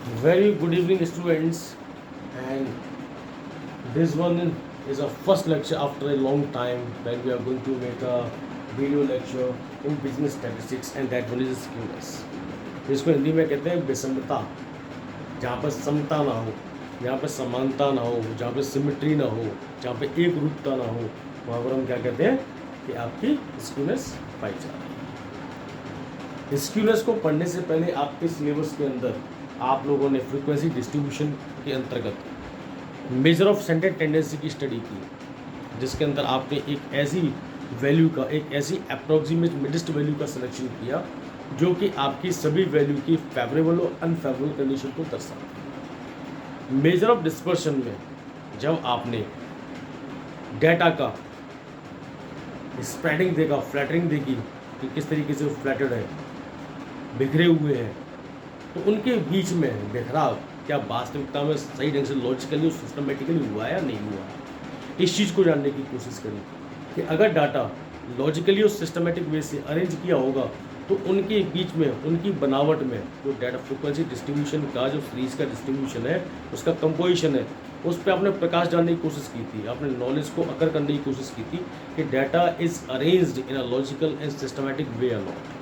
Very good evening, students. And this one is our first lecture after a long time when we are going to make a video lecture in business statistics, and that one is skewness. इसको हिंदी में कहते हैं विषमता, जहाँ पर समता ना हो, जहाँ पर समानता ना हो, जहाँ पर सिमेट्री ना हो, जहाँ पे एक रूपता ना हो, वहाँ पर हम क्या कहते हैं कि आपकी स्क्यूनेस पाई जा रही है। स्क्यूनेस को पढ़ने से पहले आपके सिलेबस के अंदर आप लोगों ने फ्रीक्वेंसी डिस्ट्रीब्यूशन के अंतर्गत मेजर ऑफ सेंटर टेंडेंसी की स्टडी की, जिसके अंदर आपने एक ऐसी वैल्यू का, एक ऐसी अप्रोक्सीमेट मिडेस्ट वैल्यू का सिलेक्शन किया जो कि आपकी सभी वैल्यू की फेवरेबल और अनफेवरेबल कंडीशन को दर्शाता है। मेजर ऑफ डिस्पर्शन में जब आपने डेटा का स्प्रेडिंग देखा, फ्लैटरिंग देखी कि किस तरीके से वो फ्लैटेड है, बिखरे हुए हैं, तो उनके बीच में बिखराव क्या वास्तविकता में सही ढंग से लॉजिकली और सिस्टमेटिकली हुआ है या नहीं हुआ है। इस चीज़ को जानने की कोशिश करें कि अगर डाटा लॉजिकली और सिस्टमेटिक वे से अरेंज किया होगा तो उनके बीच में, उनकी बनावट में जो डाटा फ्रिक्वेंसी डिस्ट्रीब्यूशन का जो सीरीज का डिस्ट्रीब्यूशन है, उसका कंपोजिशन है, उस पर आपने प्रकाश डालने की कोशिश की थी, आपने नॉलेज को अकर करने की कोशिश की थी कि data is arranged in a logical and systematic way और not.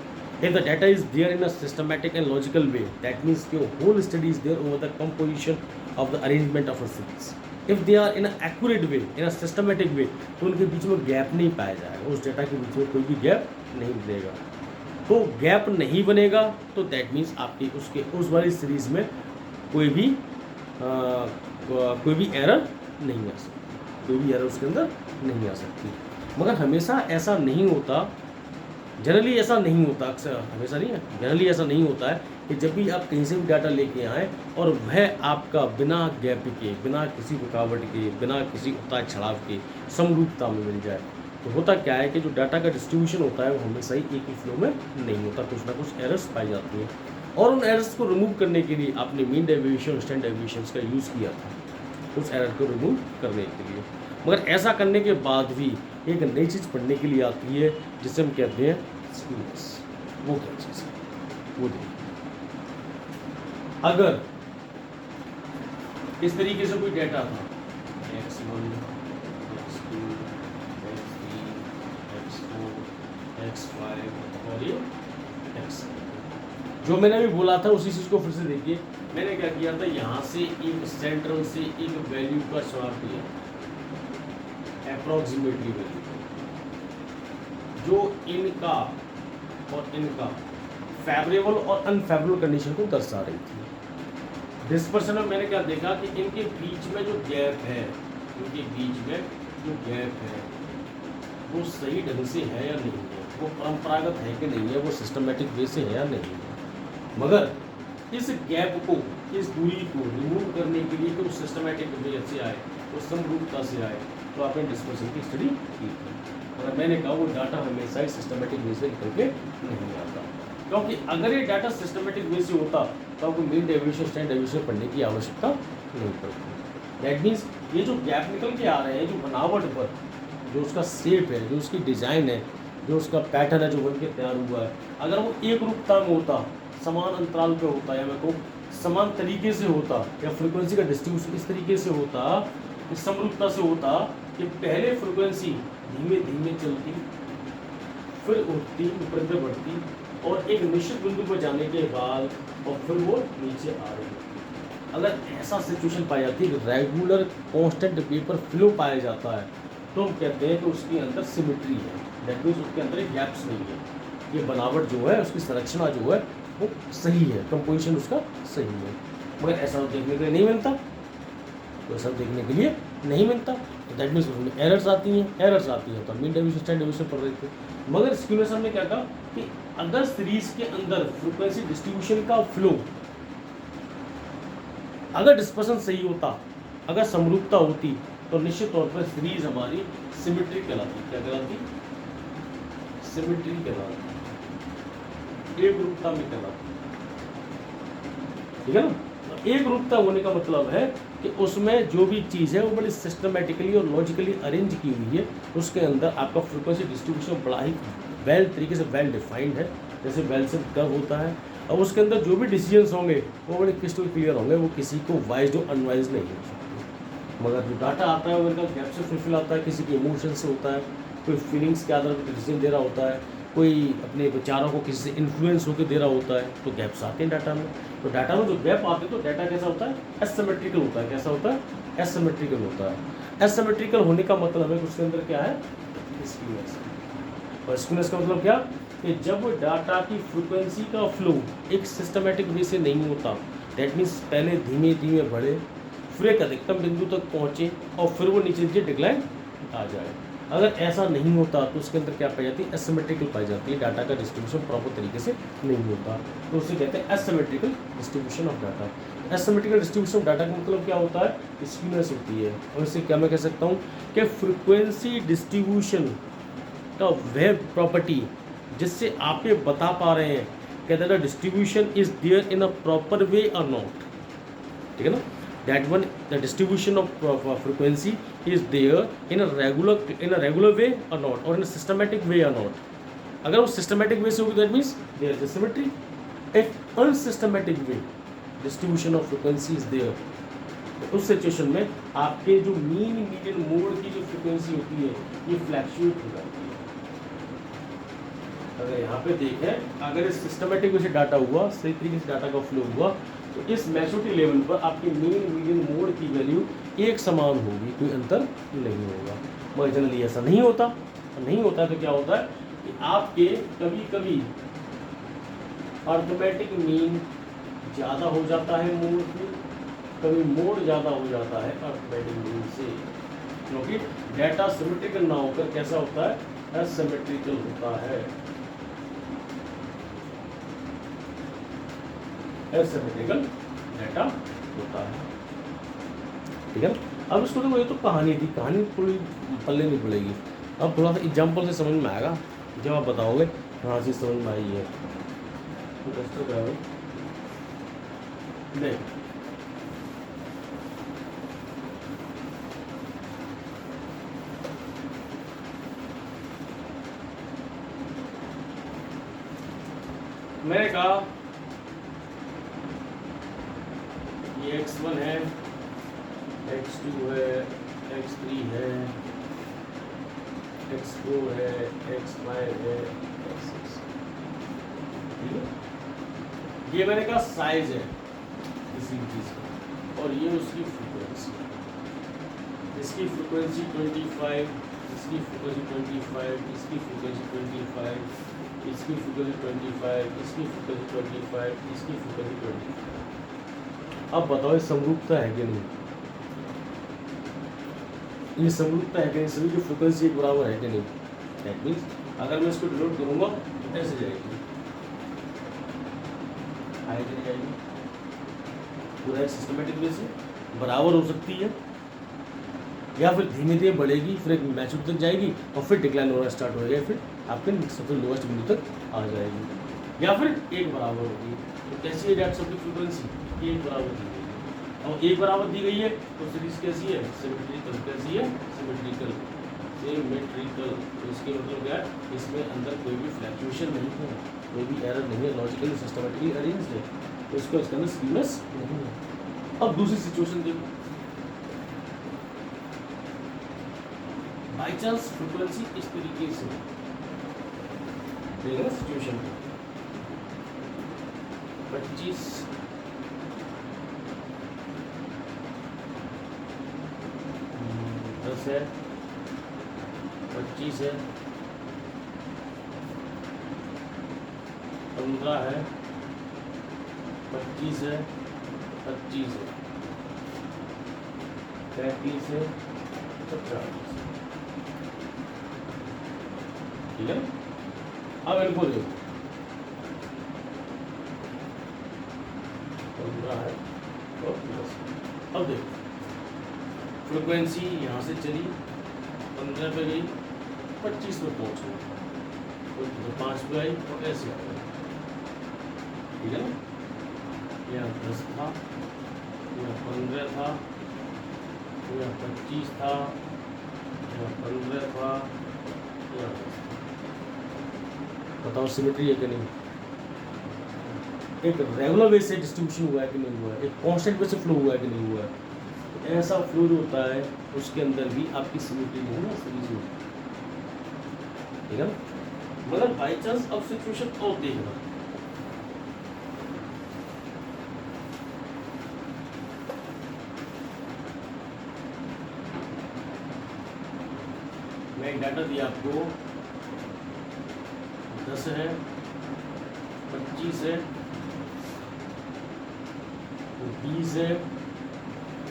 If the data is there in a systematic and logical way, that means your whole study is there over the composition of the arrangement of a series. If they are in an accurate way, in a systematic way, तो उनके बीच में gap नहीं पाया जाएगा, उस data के बीच में कोई भी गैप नहीं बनेगा। तो गैप नहीं बनेगा तो दैट मीन्स आपकी उसके उस वाली सीरीज में कोई भी एरर नहीं आ सकती, कोई भी एरर उसके अंदर नहीं आ सकती। मगर हमेशा ऐसा नहीं होता, जनरली ऐसा नहीं होता, अक्सर हमेशा नहीं है, जनरली ऐसा नहीं होता है कि जब भी आप कहीं से भी डाटा लेके आएँ और वह आपका बिना गैप के, बिना किसी रुकावट के, बिना किसी उतार चढ़ाव के समरूपता में मिल जाए। तो होता क्या है कि जो डाटा का डिस्ट्रीब्यूशन होता है वो हमेशा ही एक ही फ्लो में नहीं होता, कुछ ना कुछ एरर्स पाई जाती हैं। और उन एरर्स को रिमूव करने के लिए आपने मीन डेविएशन और स्टैंडर्ड डेविएशन का यूज़ किया था उस एरर को रिमूव करने के लिए। मगर ऐसा करने के बाद भी एक नई चीज़ पढ़ने के लिए आती है जिसे हम कहते हैं स्क्यूनेस। वो क्या चीज़ है वो देखिए। अगर इस तरीके से कोई डेटा था x1, x2, x3, x4, x5 और ये x7, जो मैंने अभी बोला था उसी चीज़ को फिर से देखिए। मैंने क्या किया था, यहाँ से एक सेंट्रल से एक वैल्यू का चुनाव किया, अप्रॉक्सीमेटली वैल्यू जो इनका और इनका फेवरेबल और अनफेवरेबल कंडीशन को दर्शा रही थी। डिस्पर्शन में मैंने क्या देखा कि इनके बीच में जो गैप है, इनके बीच में जो गैप है वो सही ढंग से है या नहीं है, वो परंपरागत है कि नहीं है, वो सिस्टमेटिक वे से है या नहीं है। मगर इस गैप को, इस दूरी को रिमूव करने के लिए कि वो सिस्टमेटिक वे से आए, वो समरूपता से आए, तो आपने डिस्पर्शन की स्टडी की थी। और मैंने कहा वो डाटा हमेशा ही सिस्टमेटिक वे से निकल के नहीं आता, क्योंकि अगर ये डाटा सिस्टमेटिक वे से होता तो आपको मीन डेविएशन, स्टैंडर्ड डेविएशन पढ़ने की आवश्यकता नहीं पड़ती। दैट मीन्स ये जो गैप निकल के आ रहे हैं, जो बनावट पर, जो उसका शेप है, जो उसकी डिज़ाइन है, जो उसका पैटर्न है जो बन के तैयार हुआ है, अगर वो एक रूपता में होता, समान अंतराल पे होता, या मैं कहूँ समान तरीके से होता, या फ्रिक्वेंसी का डिस्ट्रीब्यूशन इस तरीके से होता, इस समरूपता से होता कि पहले फ्रिक्वेंसी धीमे धीमे चलती, फिर उठती, ऊपर की बढ़ती, और एक निश्चित बिंदु पर जाने के बाद और फिर वो नीचे आ रही होती। अगर ऐसा सिचुएशन पाई जाती है, रेगुलर कांस्टेंट पेपर फ्लो पाया जाता है, तो हम कहते हैं कि उसके अंदर सिमेट्री है, दैट मीन्स उसके अंदर एक गैप्स नहीं है, ये बनावट जो है, उसकी संरचना जो है वो सही है, कंपोजिशन उसका सही है। मगर ऐसा देखने के लिए नहीं मिलता, तो ऐसा देखने के लिए नहीं मिलता, तो दैट मीन्स उसमें एरर्स आती हैं, तो मीन डेविएशन, स्टैंडर्ड डेविएशन पढ़ रहे थे। मगर स्क्यूनेस ने क्या कहा कि अगर सीरीज के अंदर फ्रीक्वेंसी डिस्ट्रीब्यूशन का फ्लो, अगर डिस्पर्शन सही होता, अगर समरूपता होती, तो निश्चित तौर पर सीरीज हमारी सिमेट्रिक कहलाती। क्या कहलाती? सिमेट्रिक कहलाती, एक रूपता में कहलाती, ठीक है ना। एक रूपता होने का मतलब है कि उसमें जो भी चीज़ है वो बड़ी सिस्टमेटिकली और लॉजिकली अरेंज की हुई है, उसके अंदर आपका फ्रीक्वेंसी डिस्ट्रीब्यूशन बड़ा ही वेल तरीके से वेल डिफाइंड है, जैसे वेल से कर्व होता है, अब उसके अंदर जो भी डिसीजंस होंगे वो बड़े क्रिस्टल क्लियर होंगे, वो किसी को वाइज और अनवाइज नहीं हो सकते। मगर जो डाटा आता है वो इनका गैप से फुलफिल आता है, किसी के इमोशन से होता है, कोई फीलिंग्स के आधार पर डिसीजन दे रहा होता है, कोई अपने विचारों को किसी से इन्फ्लुएंस होकर दे रहा होता है, तो गैप्स आते हैं डाटा में। तो डाटा में जो गैप आते हैं तो डाटा कैसा होता है, एसिमेट्रिकल होता है। कैसा होता है, एसिमेट्रिकल होता है। एसिमेट्रिकल होने का मतलब है उसके अंदर क्या है, स्क्यूनेस। और स्क्यूनेस का मतलब क्या, कि जब डाटा की फ्रीक्वेंसी का फ्लो एक सिस्टमेटिक वे से नहीं होता, दैट मीन्स पहले धीमे धीमे बढ़े, फिर एक अधिकतम बिंदु तक पहुँचे और फिर वो नीचे नीचे डिक्लाइन आ जाए। अगर ऐसा नहीं होता तो उसके अंदर क्या पाई जाती है, एसिमेट्रिकल पाई जाती है, डाटा का डिस्ट्रीब्यूशन प्रॉपर तरीके से नहीं होता, तो उसे कहते हैं asymmetrical distribution of data. Asymmetrical distribution of data का मतलब क्या होता है, स्क्यूनेस होती है। और इससे क्या मैं कह सकता हूँ कि फ्रीक्वेंसी डिस्ट्रीब्यूशन का वह प्रॉपर्टी जिससे आप ये बता पा रहे हैं कि the distribution is there in a proper way और नॉट, ठीक है ना, that one the distribution of frequency is there in a regular way or not, or in a systematic way or not. अगर वो systematic way से होगी that means there is a symmetry. If unsystematic way distribution of frequency is there, तो उस situation में आपके जो mean median mode की जो फ्रीक्वेंसी होती है ये फ्लैक्चुएट हो जाती है। अगर यहाँ पे देखें, अगर इस सिस्टमेटिक वे से डाटा हुआ, सही तरीके से डाटा का फ्लो हुआ, तो इस मैच्योरिटी लेवल पर आपकी मीन मीडियन मोड की वैल्यू एक समान होगी, कोई अंतर नहीं होगा। मगर जनरली ऐसा नहीं होता। नहीं होता तो क्या होता है कि आपके कभी कभी अर्थमेटिक मीन ज़्यादा हो जाता है मोड में, कभी मोड ज़्यादा हो जाता है अर्थमेटिक मीन से, क्योंकि डाटा सिमेट्रिकल ना होकर कैसा होता है, एसिमेट्रिकल होता है। एसिमेट्रिकल डाटा होता है, ठीक है ना। अब इसको देखो, ये तो कहानी थी, कहानी थोड़ी पल्ले नहीं पड़ेगी। अब थोड़ा सा एग्जाम्पल से समझ में आएगा, जब आप बताओगे हाँ जी समझ में आई है। तो क्या है नहीं, मैंने कहा ये x1 है, x2 है, x3 है, x4 है, x5 है, x6, ठीक है। ये मैंने कहा साइज है किसी चीज़ का, और ये उसकी फ्रीक्वेंसी, इसकी फ्रीक्वेंसी 25, इसकी फ्रीक्वेंसी 25, इसकी फ्रीक्वेंसी 25, इसकी फ्रीक्वेंसी 25, इसकी फ्रीक्वेंसी 25, इसकी फ्रीक्वेंसी 25। अब बताओ ये समरूपता है कि नहीं, ये समरूपता है कि नहीं, सभी की फ्रीक्वेंसी एक बराबर है कि नहीं। दैट मीन्स अगर मैं इसको डिनोट करूँगा तो ऐसे जाएगी, आएगी नहीं जाएगी, पूरा एक सिस्टमेटिक वे से बराबर हो सकती है, या फिर धीमे धीमे बढ़ेगी, फिर एक मैच्योरिटी तक जाएगी और फिर डिक्लाइन होना स्टार्ट हो जाएगा, फिर आपके सबसे लोएस्ट बिंदु तक आ जाएगी, या फिर एक बराबर होगी। तो कैसी है डाटा सबकी फ्रीक्वेंसी, एक बराबर दी गई है, और एक बराबर दी गई है तो सीरीज कैसी है, सिमेट्रिकल। कैसी है, सिमेट्रिकल, सिमेट्रिकल। तो इसके मतलब क्या है, इसमें अंदर कोई भी फ्लैक्चुएशन नहीं है, कोई भी एरर नहीं है, लॉजिकली सिस्टमेटिकली अरेंज्ड है, तो इसको इसके अंदर स्क्यूनेस नहीं है। अब दूसरी सिचुएशन देखो, बाई चांस फ्रीक्वेंसी इस तरीके से देखना सिचुएशन को, 25 10 है, 25 है, 15 है, 25 है, 25 है, 33 है, 40, ठीक है। अब इनको देखो, 15 है और 10। अब देखो फ्रीक्वेंसी यहाँ से चली, 15 पे गई, 25 पे पहुँच गई, तो 5 पे आई और ऐसे आ गई, ठीक है ना। यहाँ 10 था, यहाँ 15 था, यहाँ 25 था, यहाँ 15 था, यहाँ 10 था। बताओ सिमेट्री है कि नहीं, एक रेगुलर वे से डिस्ट्रीब्यूशन हुआ है कि नहीं हुआ है, एक कांस्टेंट वे से फ्लो हुआ है कि नहीं हुआ है। तो ऐसा फ्लो जो होता है उसके अंदर भी आपकी सिमिट्री जो है ना सीरीज होती है, ठीक है ना। मगर बाई चांस अब सिचुएशन और देखना, मैं एक डाटा दिया आपको, 10 है, 25 है, 20 है,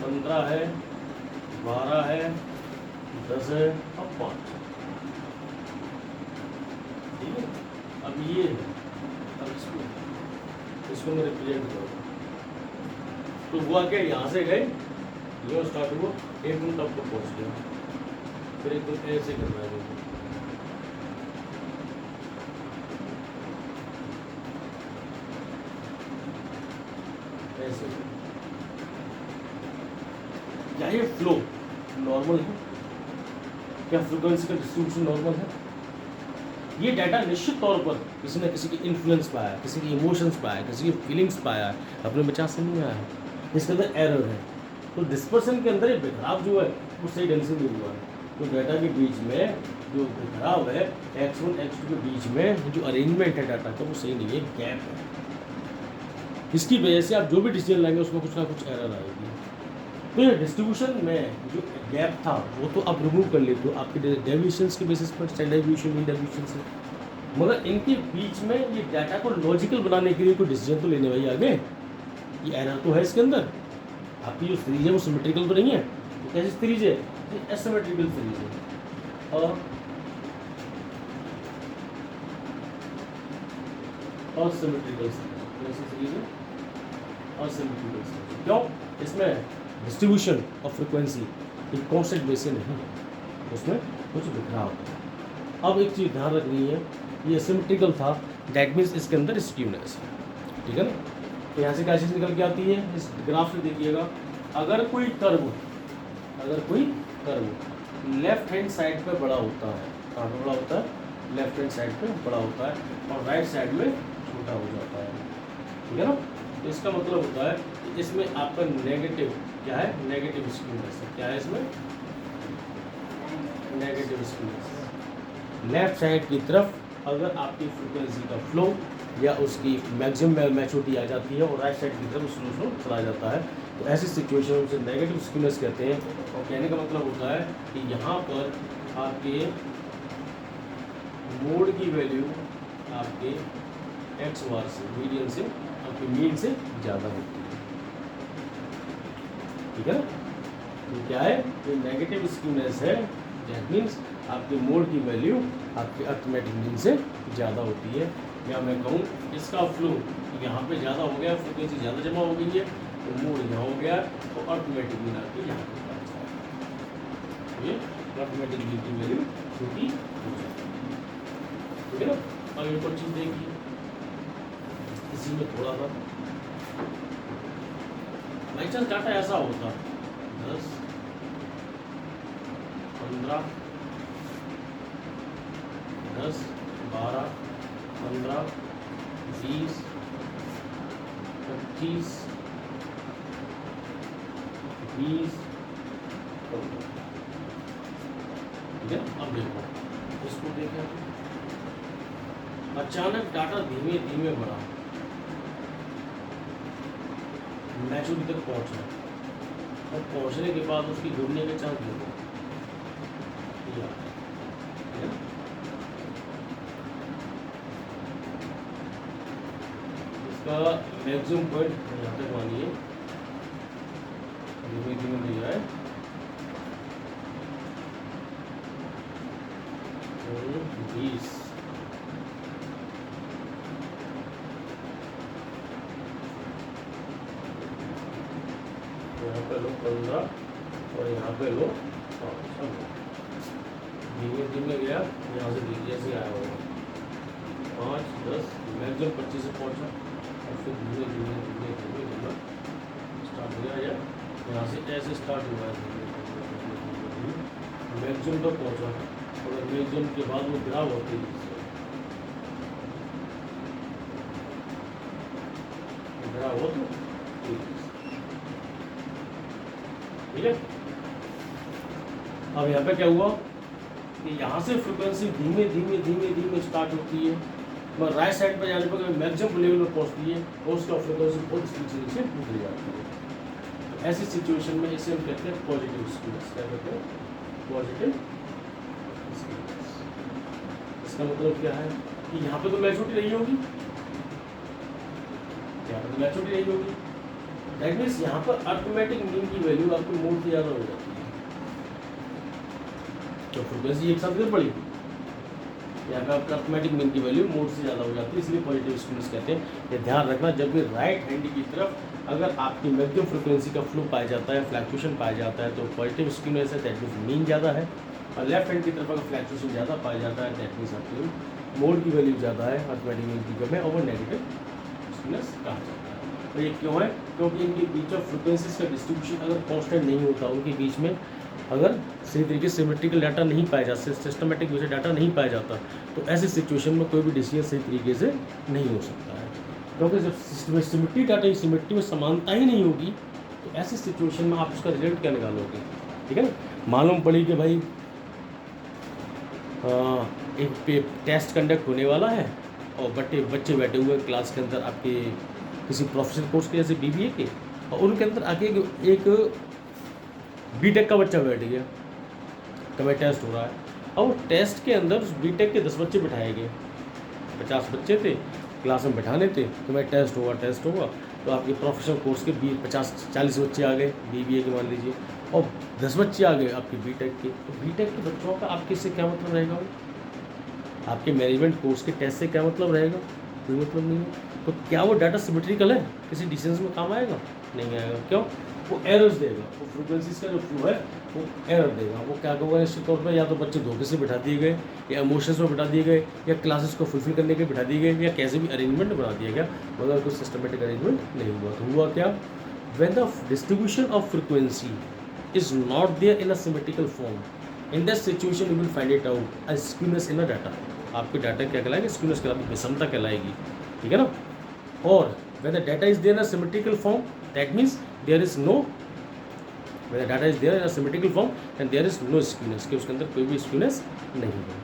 15 है, 12 है, 10 है और 5। ठीक है, अब ये है, अब इसको मैं रिप्रेजेंट करूँगा। तो हुआ क्या, यहाँ से गए, ये स्टार्ट हुआ, एकदम टॉप पर पहुँच गया, फिर एकदम ऐसे करना है मुझे। ऐसे क्या ये फ्लो नॉर्मल है? क्या फ्रीक्वेंसी का डिस्ट्रीब्यूशन नॉर्मल है? ये डाटा निश्चित तौर पर किसी न किसी की इन्फ्लुएंस पाया, किसी की इमोशंस पाया, किसी की फीलिंग्स पाया, अपने बचाव से नहीं आया है, इसके अंदर एरर है। तो डिस्पर्सन के अंदर ये बिखराव जो है वो सही ढंग से नहीं हुआ है। तो डाटा के बीच में जो बिखराव है x1 x2 के बीच में जो अरेंजमेंट है डाटा का वो सही नहीं है, गैप है। इसकी वजह से आप जो भी डिसीजन लाएंगे उसमें कुछ ना कुछ एरर आएगी। तो ये डिस्ट्रीब्यूशन में जो गैप था वो तो आप रिमूव कर लेते हो आपके डेविएशंस के बेसिस पर, स्टैंडर्ड डेविएशन, मीन डेविएशन से। मगर इनके बीच में ये डाटा को लॉजिकल बनाने के लिए कोई डिसीजन तो लेने भाई आगे, ये एरर तो है इसके अंदर। आपकी जो सीरीज है वो सिमेट्रिकल तो नहीं है, तो कैसी सीरीज है, ये एसिमेट्रिकल सीरीज है। और सिमेट्रिकल सीरीज है, और सिमेट्रिकल सीरीज क्यों, इसमें डिस्ट्रीब्यूशन ऑफ फ्रिक्वेंसी एक कांस्टेंट बेस से नहीं, उसमें कुछ बिखराव है। अब एक चीज़ ध्यान रखनी है, ये सिमेट्रिकल था, दैट मीन्स इसके अंदर स्क्यूनेस है, ठीक है ना। तो यहाँ से क्या चीज़ निकल के आती है, इस ग्राफ से देखिएगा, अगर कोई कर्व लेफ्ट हैंड साइड पे बड़ा होता है, कहाँ पे बड़ा होता है, लेफ्ट हैंड साइड पे बड़ा होता है और राइट साइड में छोटा हो जाता है, ठीक है ना। तो इसका मतलब होता है कि इसमें आपका नेगेटिव क्या है, नेगेटिव स्क्यूनेस है। क्या है इसमें, नेगेटिव स्क्यूनेस। लेफ्ट साइड की तरफ अगर आपकी फ्रीक्वेंसी का फ्लो या उसकी मैक्सिमम मैच्योरिटी आ जाती है और राइट साइड की तरफ स्लो स्लो चला जाता है, तो ऐसी सिचुएशन में उसे नेगेटिव स्क्यूनेस कहते हैं। और कहने का मतलब होता है कि यहाँ पर आपके मोड की वैल्यू आपके एक्स बार से, मीडियन से, आपके मीन से ज़्यादा होती है, ठीक है ना। तो क्या है, ये नेगेटिव स्क्यूनेस है, दैट मीन्स आपके मोड की वैल्यू आपके अर्थमेटिक मीन से ज़्यादा होती है। या मैं कहूँ इसका फ्लो यहाँ पे ज़्यादा हो गया, फ्रिक्वेंसी ज़्यादा जमा हो गई है, तो मोड यहाँ हो गया, तो अर्थमेटिक मीन आपकी यहाँ पे पहुँच जाएगा, ये अर्थमेटिक मीन की वैल्यू छोटी हो जाती है, ठीक है ना। अब एक और चीज़ देखिए, इसी में थोड़ा सा बाई चांस डाटा ऐसा होता 10, 15, 10, 12, 15, 20, 25, 20, ठीक है। अब देखो इसको देखें, अचानक डाटा धीमे धीमे बढ़ा, मैच्योरिटी तक पहुंचा, और पहुंचने के बाद उसकी घूमने के चांस देखो, इसका मैक्सिमम पॉइंट यहाँ तक मानिए, धीमे धीमे दिया है, 20, यहाँ पे लो 15 और यहाँ पे लो 5, धीमे धीमे गया, यहाँ से जैसे आया होगा 5, 10, मैक्सिमम 25 से पहुँचा, और फिर धीमे धीमे धीमे धीमे धीमे स्टार्ट हो गया, या यहाँ से ऐसे स्टार्ट हुआ है, मैक्सिमम तक पहुँचा, और मैक्सिमम के बाद वो गिराव होती है, हुआ तो ठीक है। अब यहाँ पे क्या हुआ कि यहाँ से फ्रिक्वेंसी धीमे धीमे धीमे धीमे स्टार्ट होती है, मगर राइट साइड पर जाने पर मैक्सिमम लेवल पर पहुँचती है और उसका फ्रिक्वेंसी बहुत स्पीड से उतर जाती है। तो ऐसी सिचुएशन में इसे हम कहते हैं पॉजिटिव स्क्यूनेस। क्या कहते हैं? Positive skewness. इसका मतलब क्या है कि यहाँ पे तो मैच्योरिटी नहीं होगी, यहाँ पर तो मैच्योरिटी नहीं होगी, दैट मीन्स यहाँ पर अर्थमेटिक मीन की वैल्यू आपको मोड से ज़्यादा हो जाती है, तो फ्रिक्वेंसी एक साथ गिर पड़ी, यहाँ पे आपका अर्थमेटिक मीन की वैल्यू मोड से ज़्यादा हो जाती है, इसलिए पॉजिटिव स्क्यूनेस कहते हैं। ये ध्यान रखना, जब भी राइट हैंड की तरफ अगर आपकी मैक्सिमम फ्रिक्वेंसी का फ्लो पाया जाता है, फ्लैक्चुएशन पाया जाता है, तो पॉजिटिव स्क्यूनेस है, दैट मीन्स मीन ज़्यादा है। और लेफ्ट हैंड की तरफ अगर फ्लैक्चुएशन ज़्यादा पाया जाता है, दैट मीन्स आपकी मोड की वैल्यू ज़्यादा है, अर्थमेटिक मीन की कम है, और वो नेगेटिव स्क्यूनेस कहा जाता है। तो ये क्यों है? क्योंकि इनके बीच ऑफ फ्रिक्वेंसीज का डिस्ट्रीब्यूशन अगर कॉन्स्टेंट नहीं होता, उनके बीच में अगर सही तरीके से सिमेट्रिकल डाटा नहीं पाया जाता, सिस्टमेटिक वे से डाटा नहीं पाया जाता, तो ऐसी सिचुएशन में कोई भी डिसीजन सही तरीके से नहीं हो सकता है। क्योंकि जब सिमेट्री डाटा सिमेट्री में समानता ही नहीं होगी, तो ऐसी सिचुएशन में आप उसका रिजल्ट क्या निकालोगे? ठीक है ना। मालूम पड़ी कि भाई एक टेस्ट कंडक्ट होने वाला है और बच्चे बैठे हुए क्लास के अंदर आपके किसी प्रोफेशनल कोर्स के जैसे BBA के, और उनके अंदर आके एक बीटेक का बच्चा बैठ गया, तो भाई टेस्ट हो रहा है, और वो टेस्ट के अंदर बीटेक के 10 बच्चे बिठाए गए, 50 बच्चे थे क्लास में बैठाने थे, तो भाई टेस्ट होगा, तो आपके प्रोफेशनल कोर्स के 50-40 बच्चे आ गए BBA के मान लीजिए, और 10 बच्चे आ गए आपके बीटेक के, तो बीटेक के बच्चों का आपके से क्या मतलब रहेगा? आपके मैनेजमेंट कोर्स के टेस्ट से क्या मतलब रहेगा? कोई मतलब नहीं है। तो क्या वो डाटा सिमेट्रिकल है? किसी डिसीजन में काम आएगा? नहीं आएगा। क्यों? वो एरर्स देगा, वो फ्रीक्वेंसीज का जो फ्लो है वो एरर देगा। वो क्या होगा निश्चित तौर पर, या तो बच्चे धोखे से बिठा दिए गए, या इमोशंस में बिठा दिए गए, या क्लासेस को फुलफिल करने के बिठा दिए गए, या कैसे भी अरेंजमेंट बना दिया गया, मगर कुछ सिस्टमेटिक अरेंजमेंट नहीं हुआ। तो हुआ क्या? When the distribution of frequency is not there in a symmetrical form, in that situation you will find it out a skewness in a data. आपके डाटा क्या कहलाएगी? स्क्यूनेस कहलाएगी, विषमता कहलाएगी। ठीक है ना। और when the data is there in a symmetrical form, that means there is no, when the data is there in a symmetrical form and there is no skewness, कि उसके अंदर कोई भी skewness नहीं है।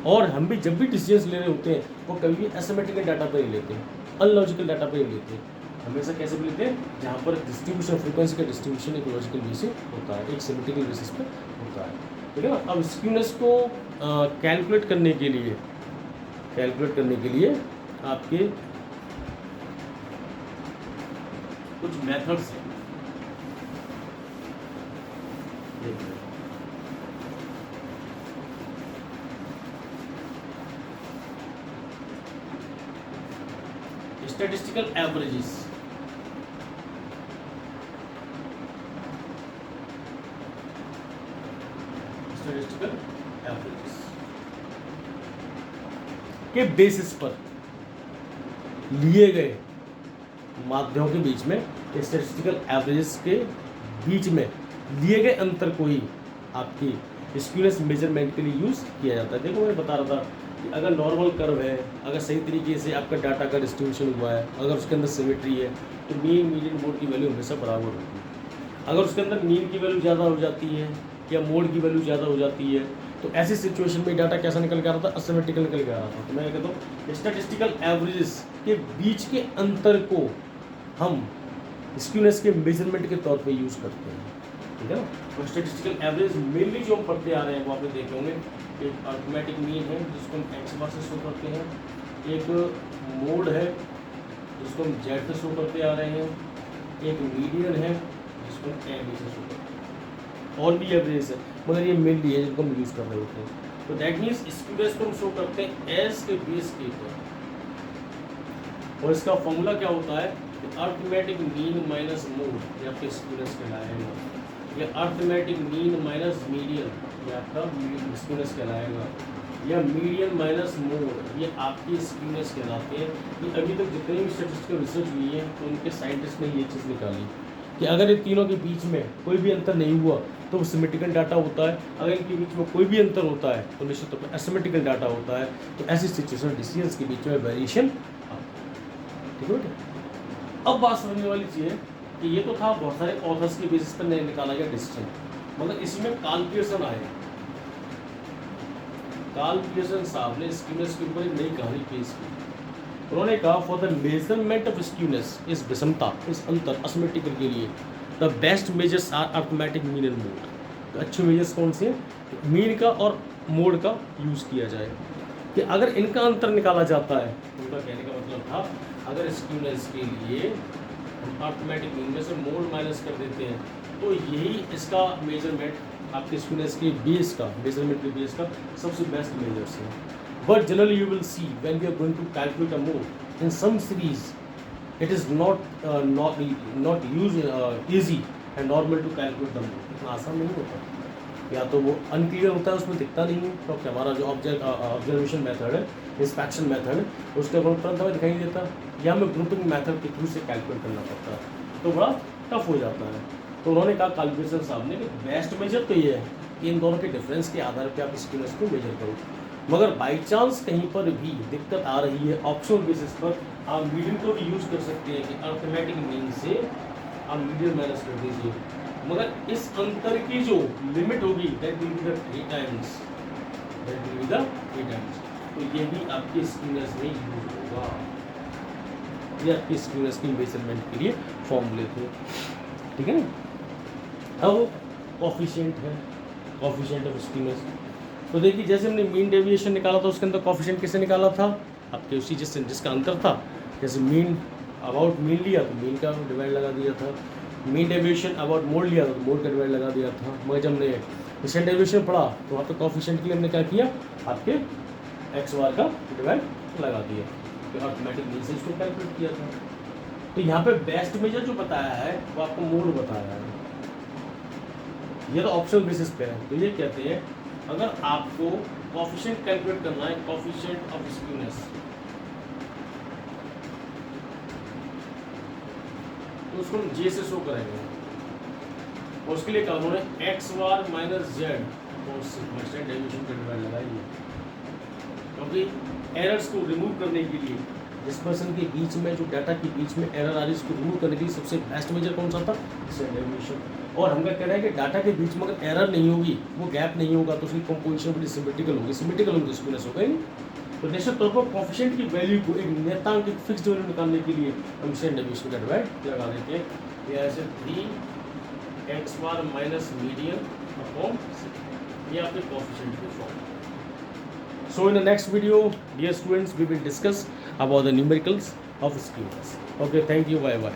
और हम भी जब भी डिसीजंस ले रहे होते हैं, वो कभी भी एसिमेट्रिकल डाटा पर ही लेते हैं, अनलॉजिकल डाटा पर ही लेते हैं। हमेशा कैसे भी लेते हैं? जहाँ पर डिस्ट्रीब्यूशन, फ्रीक्वेंसी का डिस्ट्रीब्यूशन एक लॉजिकल वे से होता है, एक सिमेट्रिकल बेसिस पर होता है। ठीक है ना। अब स्क्यूनेस को कैलकुलेट करने के लिए आपके कुछ मेथड्स हैं। स्टैटिस्टिकल एवरेजेस, के बेसिस पर लिए गए माध्यमों के बीच में, स्टैटिस्टिकल एवरेजेस के बीच में लिए गए अंतर को ही आपकी स्क्यूनेस मेजरमेंट के लिए यूज़ किया जाता है। देखो मैं बता रहा था कि अगर नॉर्मल कर्व है, अगर सही तरीके से आपका डाटा का डिस्ट्रीब्यूशन हुआ है, अगर उसके अंदर सिमेट्री है, तो मीन, मीडियन, मोड की वैल्यू हमेशा बराबर होती है। अगर उसके अंदर मीन की वैल्यू ज़्यादा हो जाती है या मोड की वैल्यू ज़्यादा हो जाती है, तो ऐसी सिचुएशन में डाटा कैसा निकल के आ रहा था? असिमेट्रिकल निकल के आ रहा था। तो मैं कहता हूँ स्टैटिस्टिकल एवरेजेस के बीच के अंतर को हम स्क्यूनेस के मेजरमेंट के तौर पे यूज़ करते हैं। ठीक है ना। तो स्टैटिस्टिकल एवरेज मेनली जो हम पढ़ते आ रहे हैं वो आपने देखे होंगे, एक अर्थमेटिक मीन है जिसको हम एक्स बार से शो करते हैं, एक मोड है जिसको हम जेड से शो करते आ रहे हैं, एक मीडियन है जिसको हम एम से शो करते हैं, और भी एवरेज है मगर ये मेनली है जिनको हम यूज़ कर रहे होते हैं। तो दैट मीन्स स्क्यूनेस को हम शो करते हैं एस के बेस के ऊपर, और इसका फॉर्मूला क्या होता है? अर्थमेटिक मीन माइनस मोड, ये आपका स्क्यूनेस कहलाएगा, या अर्थमेटिक मीन माइनस मीडियन, ये आपका स्क्यूनेस कहलाएगा, या मीडियन माइनस मोड, ये आपकी स्क्यूनेस कहलाते हैं। कि अभी तक जितने भी स्टैटिस्टिकल रिसर्च हुई है तो उनके साइंटिस्ट ने ये चीज़ निकाली कि अगर इन तीनों के बीच में कोई भी अंतर नहीं हुआ तो वो सिमेट्रिकल डाटा होता है, अगर इनके बीच में कोई भी अंतर होता है तो निश्चित तौर पर एसिमेट्रिकल डाटा होता है। तो ऐसी सिचुएशन डिसीजंस के बीच में वेरिएशन, ठीक है। अब बात समझने वाली चीज़ है कि ये तो था बहुत सारे ऑथर्स के बेसिस पर निकाला गया डिसीजन, मगर इसमें कार्ल पियर्सन आए। कार्ल पियर्सन साहब ने स्क्यूनेस के ऊपर एक नई कहानी पेश की। उन्होंने कहा for the measurement of skewness, इस विषमता, इस अंतर, असमेटिकल के लिए the best measures are arithmetic mean and mode. तो अच्छे मेजर्स कौन से हैं? मीन का और मोड का यूज़ किया जाए कि अगर इनका अंतर निकाला जाता है, उनका कहने का मतलब था अगर स्क्यूनेस के लिए हम अर्थमेटिक मीन में से मोड माइनस कर देते हैं तो यही इसका मेजरमेंट आपके स्क्यूनेस के बेस का, मेजरमेंट के बेस का सबसे बेस्ट मेजर्स है। But generally you will see when we are going to calculate a mode in some series it is not easy and normal to calculate the mode। इतना आसान नहीं होता, या तो वो अनक्लियर होता है, उसमें दिखता नहीं है, क्योंकि हमारा जो ऑब्जर्वेशन मेथड है, इंस्पेक्शन मेथड है, उसके ऊपर तुरंत हमें दिखाई नहीं देता, या हमें ग्रुपिंग मेथड के थ्रू से कैलकुलेट करना पड़ता है, तो बड़ा टफ हो जाता है। तो उन्होंने कहा कार्ल पियर्सन साहब ने कि बेस्ट मेजर तो ये है कि इन दोनों के डिफरेंस के आधार पर आप स्क्यूनेस को मेजर करो, मगर बाई चांस कहीं पर भी दिक्कत आ रही है ऑप्शनल बेसिस पर आप मीडियन को भी यूज़ कर सकते हैं कि अर्थमेटिक मीन से आप मीडियन माइनस कर दीजिए, मगर इस अंतर की जो लिमिट होगी that will be the 3 times, तो ये भी आपके स्क्यूनेस में यूज होगा। ये आपके स्क्यूनेस की मेजरमेंट के लिए फॉर्मूले थे, ठीक है ना। अब कॉफिशिएंट है, कॉफिशिएंट ऑफ स्क्यूनेस। तो देखिए जैसे हमने मीन डेविएशन निकाला था, उसके अंदर कॉफिशिएंट किसे निकाला था? आपके उसी जिसका अंतर था, जैसे मीन अबाउट मीन लिया तो मीन का डिवाइड लगा दिया था, मीन डेविएशन अबाउट मोड लिया तो मोड का डिवाइड लगा दिया था। मगर जब हमने स्टैंडर्ड डेविएशन पढ़ा तो वहाँ पे कॉफिशिएंट के लिए हमने क्या किया, आपके एक्स वार का डिवाइड लगा दिया, तो ऑटोमेटिक मीन से इसको कैलकुलेट किया था। तो यहाँ पे बेस्ट मेजर जो बताया है वो आपको मोड बताया है, ये तो ऑप्शनल बेसिस पे है। तो ये कहते हैं अगर आपको कॉफिशिएंट कैलकुलेट करना है, कॉफिशिएंट ऑफ स्क्यूनेस, तो उसको हम जे से शो करेंगे, और उसके लिए कहा उन्होंने एक्स वार माइनस जेड और स्टैंडर्ड डेविएशन का डिवाइड लगाइए, क्योंकि एरर्स को रिमूव करने के लिए डिस्पर्सन के बीच में जो डाटा के बीच में एरर आ रही है उसको रिमूव करने के लिए सबसे बेस्ट मेजर कौन सा था? Standard deviation. और हमका कहना है कि डाटा के बीच में अगर एरर नहीं होगी, वो गैप नहीं होगा, तो उसकी कंपोजिशन बड़ी सिमेट्रिकल होगी, सिमेट्रिकल होगी, स्क्यूनेस होगा ही। तो निश्चित तौर पर कॉफिशिएंट की वैल्यू को, एक नियतांक, एक फिक्स्ड वैल्यू निकालने के लिए हम स्टैंडर्ड डेविएशन का डिवाइड लगा देते हैं। ये ऐसे 3x बार माइनस मीडियन अपॉन, ये आपके कॉफिशिएंट की form. So in the next video, dear students, we will discuss about the numericals of skewness. Okay, thank you, bye bye.